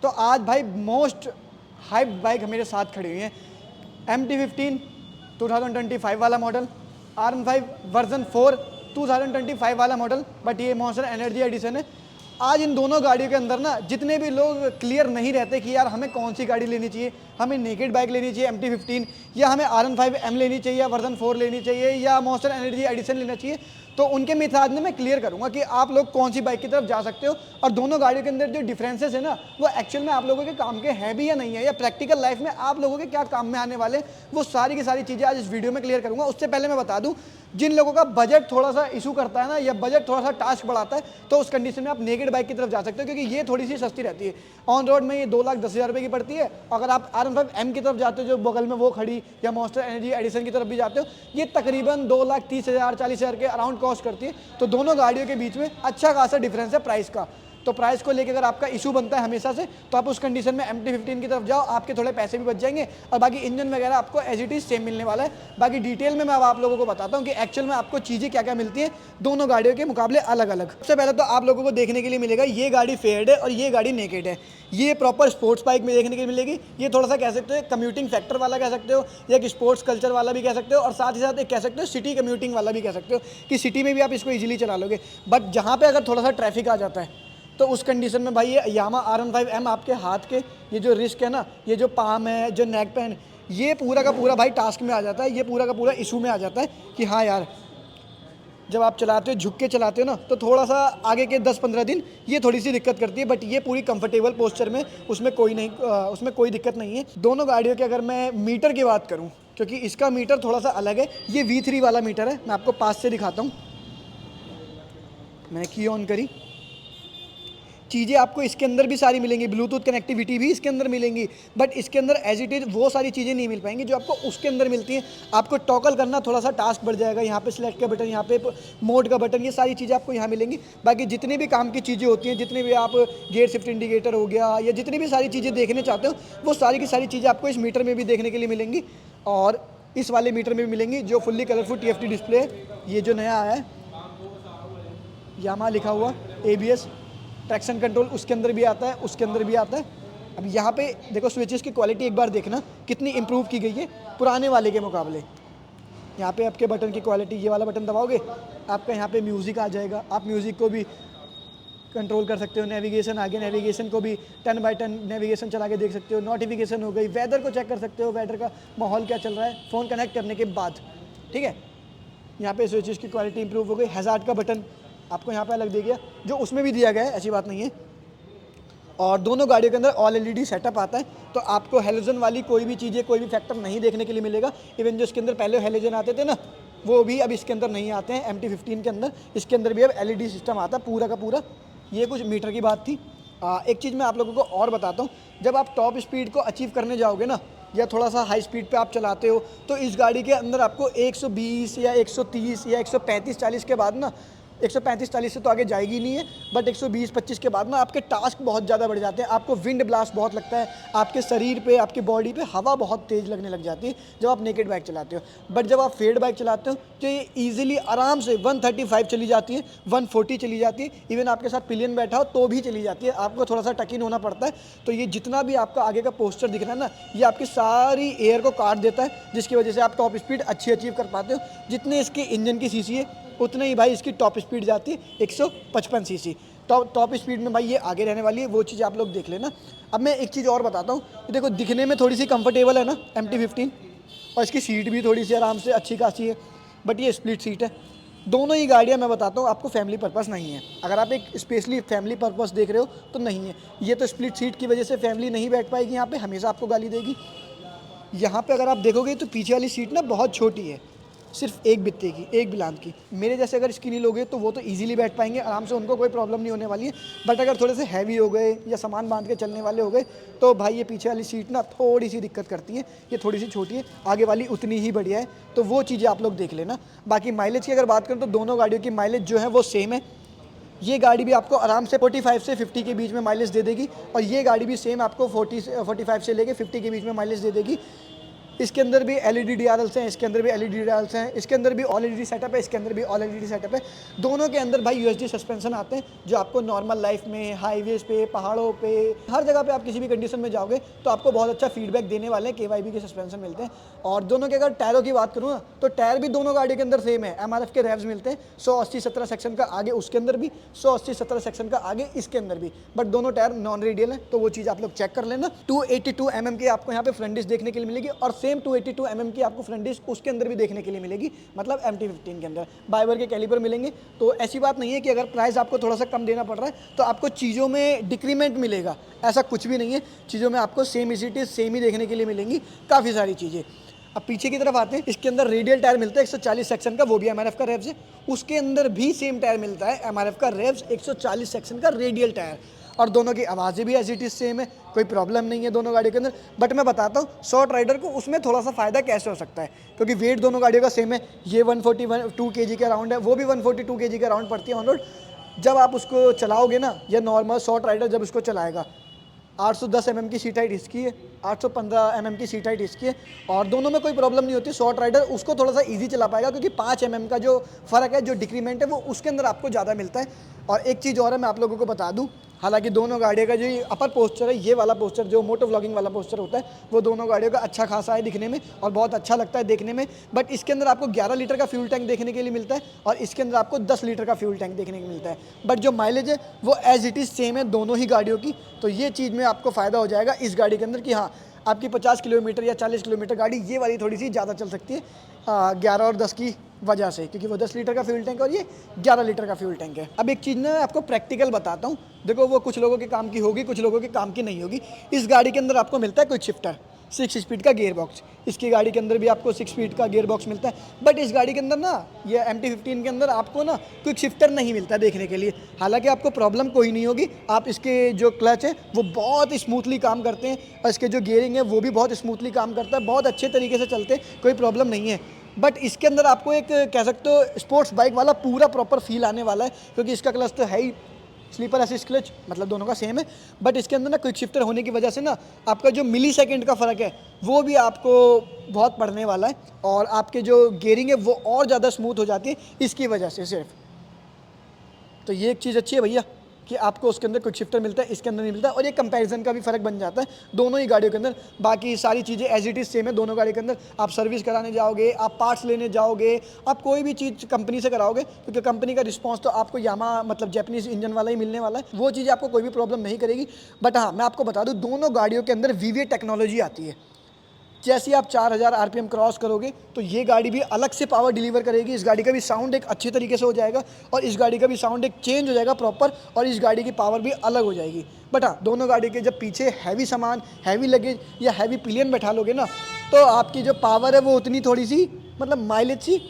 तो आज भाई मोस्ट हाइप बाइक मेरे साथ खड़ी हुई है, MT-15 2025 वाला मॉडल, R15 वर्जन 4 2025 वाला मॉडल, बट ये मॉन्स्टर एनर्जी एडिशन है। आज इन दोनों गाड़ियों के अंदर ना जितने भी लोग क्लियर नहीं रहते कि यार हमें कौन सी गाड़ी लेनी चाहिए, हमें नेकेड बाइक लेनी चाहिए MT-15 या हमें R15M लेनी चाहिए या वर्जन 4 लेनी चाहिए या मॉन्स्टर एनर्जी एडिशन लेना चाहिए, तो उनके मिथाज में मैं क्लियर करूंगा कि आप लोग कौन सी बाइक की तरफ जा सकते हो और दोनों गाड़ियों के अंदर जो डिफरेंसेस है ना वो एक्चुअल में आप लोगों के काम के हैं भी या नहीं है, या प्रैक्टिकल लाइफ में आप लोगों के क्या काम में आने वाले, वो सारी की सारी चीज़ें आज इस वीडियो में क्लियर करूंगा। उससे पहले मैं बता दूं, जिन लोगों का बजट थोड़ा सा इशू करता है ना या बजट थोड़ा सा टास्क बढ़ाता है, तो उस कंडीशन में आप नेकेड बाइक की तरफ जा सकते हो, क्योंकि ये थोड़ी सी सस्ती रहती है। ऑन रोड में ये 2,10,000 रुपये की पड़ती है। अगर आप R15M की तरफ जाते हो जो बगल में वो खड़ी, या मॉन्स्टर एनर्जी एडिशन की तरफ भी जाते हो, ये तकरीबन 2,30,000 40,000 के अराउंड कॉस्ट करती है। तो दोनों गाड़ियों के बीच में अच्छा खासा डिफरेंस है प्राइस का। तो प्राइस को लेकर अगर आपका इशू बनता है हमेशा से, तो आप उस कंडीशन में MT-15 की तरफ जाओ, आपके थोड़े पैसे भी बच जाएंगे और बाकी इंजन वगैरह आपको एज इट इज सेम मिलने वाला है। बाकी डिटेल में मैं अब आप लोगों को बताता हूँ कि एक्चुअल में आपको चीज़ें क्या क्या मिलती हैं दोनों गाड़ियों के मुकाबले अलग अलग। सबसे पहले तो आप लोगों को देखने के लिए मिलेगा ये गाड़ी फेयर्ड है और ये गाड़ी नेकेड है। ये प्रॉपर स्पोर्ट्स बाइक में देखने के लिए मिलेगी। ये थोड़ा सा कह सकते हो कम्यूटिंग फैक्टर वाला कह सकते हो, या कि स्पोर्ट्स कल्चर वाला भी कह सकते हो, और साथ ही साथ एक कह सकते हो सिटी कम्यूटिंग वाला भी कह सकते हो कि सिटी में भी आप इसको ईजिली चला लोगे। बट जहाँ पे अगर थोड़ा सा ट्रैफिक आ जाता है तो उस कंडीशन में भाई ये यामा R15M आपके हाथ के ये जो रिस्ट है ना, ये जो पाम है, जो नेक पेन, ये पूरा का पूरा भाई टास्क में आ जाता है, ये पूरा का पूरा इशू में आ जाता है कि हाँ यार जब आप चलाते हो झुक के चलाते हो ना, तो थोड़ा सा आगे के 10-15 दिन ये थोड़ी सी दिक्कत करती है। बट ये पूरी कंफर्टेबल पोस्चर में उसमें कोई दिक्कत नहीं है। दोनों गाड़ियों की अगर मैं मीटर की बात करूँ, क्योंकि इसका मीटर थोड़ा सा अलग है, ये V3 वाला मीटर है। मैं आपको पास से दिखाता हूँ। मैंने की ऑन करी, चीज़ें आपको इसके अंदर भी सारी मिलेंगी, ब्लूटूथ कनेक्टिविटी भी इसके अंदर मिलेंगी, बट इसके अंदर एज इट इज़ वो सारी चीज़ें नहीं मिल पाएंगी जो आपको उसके अंदर मिलती हैं। आपको टॉगल करना थोड़ा सा टास्क बढ़ जाएगा। यहाँ पे सिलेक्ट का बटन, यहाँ पे मोड का बटन, ये सारी चीज़ें आपको यहाँ मिलेंगी। बाकी जितनी भी काम की चीज़ें होती हैं, जितने भी आप गियर शिफ्ट इंडिकेटर हो गया या जितनी भी सारी चीज़ें देखने चाहते हो, वो सारी की सारी चीज़ें आपको इस मीटर में भी देखने के लिए मिलेंगी और इस वाले मीटर में भी मिलेंगी जो फुल्ली कलरफुल TFT डिस्प्ले है। ये जो नया आया है यामा लिखा हुआ ABS ट्रैक्शन कंट्रोल, उसके अंदर भी आता है, उसके अंदर भी आता है। अब यहाँ पे देखो स्विचेस की क्वालिटी एक बार देखना कितनी इंप्रूव की गई है पुराने वाले के मुकाबले। यहाँ पे आपके बटन की क्वालिटी, ये वाला बटन दबाओगे आपका यहाँ पे म्यूज़िक आ जाएगा, आप म्यूज़िक को भी कंट्रोल कर सकते हो। नेविगेशन आ गया, नेविगेशन को भी 10x10 नेविगेशन चला के देख सकते हो। नोटिफिकेशन हो गई, वेदर को चेक कर सकते हो, वेदर का माहौल क्या चल रहा है फ़ोन कनेक्ट करने के बाद। ठीक है, यहाँ पे स्विचेस की क्वालिटी इंप्रूव हो गई। हैज़ार्ड का बटन आपको यहाँ पे अलग दे गया, जो उसमें भी दिया गया है, ऐसी बात नहीं है। और दोनों गाड़ियों के अंदर ऑल LED सेटअप आता है, तो आपको हेलोजन वाली कोई भी चीज़ें, कोई भी फैक्टर नहीं देखने के लिए मिलेगा। इवन जो इसके अंदर पहले हेलोजन आते थे ना, वो भी अब इसके अंदर नहीं आते हैं। MT-15 के अंदर इसके अंदर भी अब LED सिस्टम आता है पूरा का पूरा। ये कुछ मीटर की बात थी। एक चीज़ मैं आप लोगों को और बताता हूँ, जब आप टॉप स्पीड को अचीव करने जाओगे ना, या थोड़ा सा हाई स्पीड पे आप चलाते हो, तो इस गाड़ी के अंदर आपको 120 या 130 या 135-40 के बाद ना, 135-40 से तो आगे जाएगी नहीं है, बट 120-25 के बाद ना आपके टास्क बहुत ज़्यादा बढ़ जाते हैं। आपको विंड ब्लास्ट बहुत लगता है, आपके शरीर पे, आपकी बॉडी पे हवा बहुत तेज़ लगने लग जाती है जब आप नेकेड बाइक चलाते हो। बट जब आप फेड बाइक चलाते हो तो ये ईजिली आराम से 135 चली जाती है, 140 चली जाती है। इवन आपके साथ पिलियन बैठा हो तो भी चली जाती है। आपको थोड़ा सा टकिन होना पड़ता है। तो ये जितना भी आपका आगे का पोस्चर दिख रहा है ना, ये आपकी सारी एयर को काट देता है, जिसकी वजह से आप टॉप स्पीड अच्छी अचीव कर पाते हो। जितने इसके इंजन की सीसी है उतने ही भाई इसकी टॉप स्पीड जाती है 155 सीसी। टॉप स्पीड में भाई ये आगे रहने वाली है, वो चीज़ आप लोग देख लेना। अब मैं एक चीज़ और बताता हूँ, देखो दिखने में थोड़ी सी कंफर्टेबल है ना MT-15, और इसकी सीट भी थोड़ी सी आराम से अच्छी खासी है, बट ये स्प्लिट सीट है। दोनों ही गाड़ियाँ मैं बताता हूँ आपको फैमिली पर्पस नहीं है। अगर आप एक स्पेशली फैमिली पर्पस देख रहे हो तो नहीं है। ये तो स्प्लिट सीट की वजह से फैमिली नहीं बैठ पाएगी यहाँ पे, हमेशा आपको गाली देगी। यहाँ पे अगर आप देखोगे तो पीछे वाली सीट ना बहुत छोटी है, सिर्फ एक बित्ते की, एक बिलांत की। मेरे जैसे अगर स्किनी लोग हैं तो वो तो इजीली बैठ पाएंगे आराम से, उनको कोई प्रॉब्लम नहीं होने वाली है। बट अगर थोड़े से हैवी हो गए या सामान बांध के चलने वाले हो गए तो भाई ये पीछे वाली सीट ना थोड़ी सी दिक्कत करती है। ये थोड़ी सी छोटी है, आगे वाली उतनी ही बढ़िया है। तो वो चीज़ें आप लोग देख लेना। बाकी माइलेज की अगर बात करें तो दोनों गाड़ियों की माइलेज जो है वो सेम है। ये गाड़ी भी आपको आराम से 45 से 50 के बीच में माइलेज दे देगी, और ये गाड़ी भी सेम आपको 45 से लेके 50 के बीच में माइलेज दे देगी। इसके अंदर भी LED DRLs हैं, इसके अंदर भी LED DRLs हैं, इसके अंदर भी ऑल LED सेटअप है, इसके अंदर भी ऑल LED सेटअप है। दोनों के अंदर भाई USD सस्पेंशन आते हैं, जो आपको नॉर्मल लाइफ में, हाईवेज पे, पहाड़ों पे, हर जगह पे आप किसी भी कंडीशन में जाओगे तो आपको बहुत अच्छा फीडबैक देने वाले हैं। KYB के सस्पेंशन मिलते हैं। और दोनों के अगर टायरों की बात करूँ ना, तो टायर भी दोनों गाड़ी के अंदर सेम है। MRF के रेव्स मिलते हैं 180-17 सेक्शन का आगे, उसके अंदर भी 180-17 सेक्शन का आगे, इसके अंदर भी, बट दोनों टायर नॉन रेडियल हैं, तो वो चीज़ आप लोग चेक कर लेना। 282 mm की आपको यहाँ पे फ्रंट डिस्क देखने के लिए मिलेगी, और सेम 282 mm की आपको फ्रंट डिस्क उसके अंदर भी देखने के लिए मिलेगी, मतलब MT-15 के अंदर बाइवर के कैलिपर मिलेंगे। तो ऐसी बात नहीं है कि अगर प्राइस आपको थोड़ा सा कम देना पड़ रहा है तो आपको चीज़ों में डिक्रीमेंट मिलेगा, ऐसा कुछ भी नहीं है। चीज़ों में आपको सेम इज सेम ही देखने के लिए मिलेंगी काफ़ी सारी चीज़ें। अब पीछे की तरफ आते हैं, इसके अंदर रेडियल टायर मिलता है 140 सेक्शन का, वो भी MRF का रेव्स है। उसके अंदर भी सेम टायर मिलता है MRF का रेव्स 140 सेक्शन का रेडियल टायर, और दोनों की आवाज़ें भी एज इट इज़ सेम है, कोई प्रॉब्लम नहीं है दोनों गाड़ियों के अंदर। बट मैं बताता हूँ शॉर्ट राइडर को उसमें थोड़ा सा फ़ायदा कैसे हो सकता है, क्योंकि वेट दोनों गाड़ियों का सेम है। ये 142 kg के अराउंड है, वो भी 142 kg के अराउंड पड़ती है ऑन रोड। जब आप उसको चलाओगे ना, या नॉर्मल शॉर्ट राइडर जब उसको चलाएगा, 810 mm की सीट हाइट इसकी है, 815 mm की सीट हाइट इसकी है, और दोनों में कोई प्रॉब्लम नहीं होती। शॉर्ट राइडर उसको थोड़ा सा इजी चला पाएगा, क्योंकि 5 mm का जो फ़र्क है, जो डिक्रीमेंट है, वो उसके अंदर आपको ज़्यादा मिलता है। और एक चीज़ और है, मैं आप लोगों को बता दूं, हालांकि दोनों गाड़ियों का जो अपर पोस्चर है, ये वाला पोस्चर जो मोटो व्लॉगिंग वाला पोस्चर होता है, वो दोनों गाड़ियों का अच्छा खासा है दिखने में, और बहुत अच्छा लगता है देखने में। बट इसके अंदर आपको 11 लीटर का फ्यूल टैंक देखने के लिए मिलता है, और इसके अंदर आपको 10 लीटर का फ्यूल टैंक देखने को मिलता है। बट जो माइलेज है वो एज इट इज़ सेम है दोनों ही गाड़ियों की। तो ये चीज़ में आपको फ़ायदा हो जाएगा इस गाड़ी के अंदर कि हाँ, आपकी 50 किलोमीटर या 40 किलोमीटर गाड़ी ये वाली थोड़ी सी ज़्यादा चल सकती है 11 और 10 की वजह से, क्योंकि वो 10 लीटर का फ्यूल टैंक और ये 11 लीटर का फ्यूल टैंक है। अब एक चीज़ ना आपको प्रैक्टिकल बताता हूँ, देखो वो कुछ लोगों के काम की होगी, कुछ लोगों के काम की नहीं होगी। इस गाड़ी के अंदर आपको मिलता है क्विक शिफ्टर, 6 स्पीड का गियर बॉक्स। इसकी गाड़ी के अंदर भी आपको 6 स्पीड का गियर बॉक्स मिलता है। बट इस गाड़ी के अंदर ना, ये MT-15 के अंदर आपको ना क्विक शिफ्टर नहीं मिलता देखने के लिए। हालांकि आपको प्रॉब्लम कोई नहीं होगी, आप इसके जो क्लच है वो बहुत स्मूथली काम करते हैं, और इसके जो गियरिंग है वो भी बहुत स्मूथली काम करता है, बहुत अच्छे तरीके से चलते हैं, कोई प्रॉब्लम नहीं है। बट इसके अंदर आपको एक कह सकते हो स्पोर्ट्स बाइक वाला पूरा प्रॉपर फील आने वाला है, क्योंकि इसका क्लच तो है ही स्लीपर असिस्ट क्लच, मतलब दोनों का सेम है। बट इसके अंदर ना क्विक शिफ्टर होने की वजह से ना आपका जो मिली सेकेंड का फ़र्क है वो भी आपको बहुत पड़ने वाला है, और आपके जो गियरिंग है वो और ज़्यादा स्मूथ हो जाती है इसकी वजह से सिर्फ। तो ये एक चीज़ अच्छी है भैया कि आपको उसके अंदर क्विक शिफ्टर मिलता है, इसके अंदर नहीं मिलता, और ये कंपैरिजन का भी फ़र्क बन जाता है दोनों ही गाड़ियों के अंदर। बाकी सारी चीज़ें एज इट इज़ सेम है दोनों गाड़ी के अंदर। आप सर्विस कराने जाओगे, आप पार्ट्स लेने जाओगे, आप कोई भी चीज़ कंपनी से कराओगे, क्योंकि कंपनी का रिस्पॉन्स तो आपको यामा मतलब जैपनीज़ इंजन वाला ही मिलने वाला है, वो चीज़ आपको कोई भी प्रॉब्लम नहीं करेगी। बट हाँ, मैं आपको बता दूँ, दोनों गाड़ियों के अंदर VVA टेक्नोलॉजी आती है। जैसे आप 4000 RPM क्रॉस करोगे तो ये गाड़ी भी अलग से पावर डिलीवर करेगी। इस गाड़ी का भी साउंड एक अच्छे तरीके से हो जाएगा, और इस गाड़ी का भी साउंड एक चेंज हो जाएगा प्रॉपर, और इस गाड़ी की पावर भी अलग हो जाएगी। बट हाँ, दोनों गाड़ी के जब पीछे हैवी सामान, हैवी लगेज या हैवी पिलियन बैठा लोगे ना, तो आपकी जो पावर है वो उतनी थोड़ी सी मतलब माइलेज सी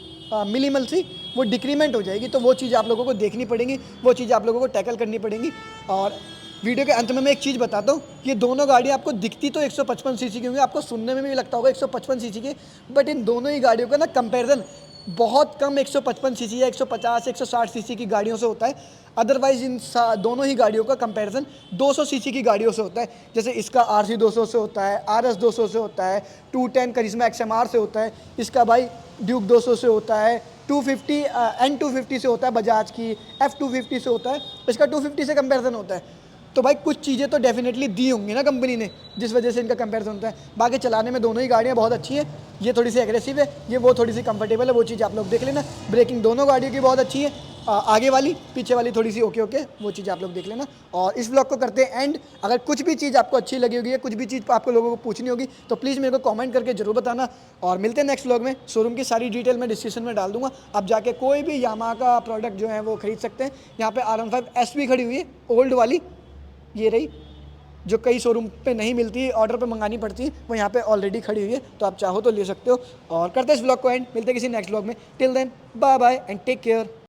मिनिमल सी वो डिक्रीमेंट हो जाएगी। तो वो चीज़ आप लोगों को देखनी पड़ेगी, वो चीज़ आप लोगों को टैकल करनी पड़ेंगी। और वीडियो के अंत में मैं एक चीज़ बताता हूँ, ये दोनों गाड़ियाँ आपको दिखती तो 155 सीसी की होंगी, आपको सुनने में भी लगता होगा 155 सीसी के, बट इन दोनों ही गाड़ियों का ना कंपैरिजन बहुत कम 155 सीसी या 150 160 सीसी की गाड़ियों से होता है। अदरवाइज इन दोनों ही गाड़ियों का कंपैरिजन 200 सीसी की गाड़ियों से होता है। जैसे इसका RC 200 से होता है, RS 200 से होता है, 210 करिश्मा XMR से होता है, इसका भाई ड्यूक 200 से होता है, 250 N250 से होता है, बजाज की F250 से होता है, इसका 250 से कंपैरिजन होता है। तो भाई कुछ चीज़ें तो डेफिनेटली दी होंगी ना कंपनी ने, जिस वजह से इनका कंपैरिजन होता है। बाकी चलाने में दोनों ही गाड़ियाँ बहुत अच्छी है, ये थोड़ी सी एग्रेसिव है, ये वो थोड़ी सी कंफर्टेबल है, वो चीज़ आप लोग देख लेना। ब्रेकिंग दोनों गाड़ियों की बहुत अच्छी है, आगे वाली पीछे वाली थोड़ी सी ओके, वो चीज़ आप लोग देख लेना। और इस ब्लॉग को करते हैं एंड। अगर कुछ भी चीज़ आपको अच्छी लगी होगी या कुछ भी चीज़ आपको लोगों को पूछनी होगी तो प्लीज़ मेरे को कमेंट करके जरूर बताना, और मिलते हैं नेक्स्ट ब्लॉग में। शोरूम की सारी डिटेल मैं डिस्क्रिप्शन में डाल दूंगा, आप जाके कोई भी यामाहा का प्रोडक्ट जो है वो खरीद सकते हैं। यहाँ पे R15 S भी खड़ी हुई है, ओल्ड वाली, ये रही, जो कई शोरूम पे नहीं मिलती, ऑर्डर पे मंगानी पड़ती है, वो यहाँ पे ऑलरेडी खड़ी हुई है, तो आप चाहो तो ले सकते हो। और करते हैं इस ब्लॉग को एंड, मिलते हैं किसी नेक्स्ट ब्लॉग में। Till then bye bye and take care.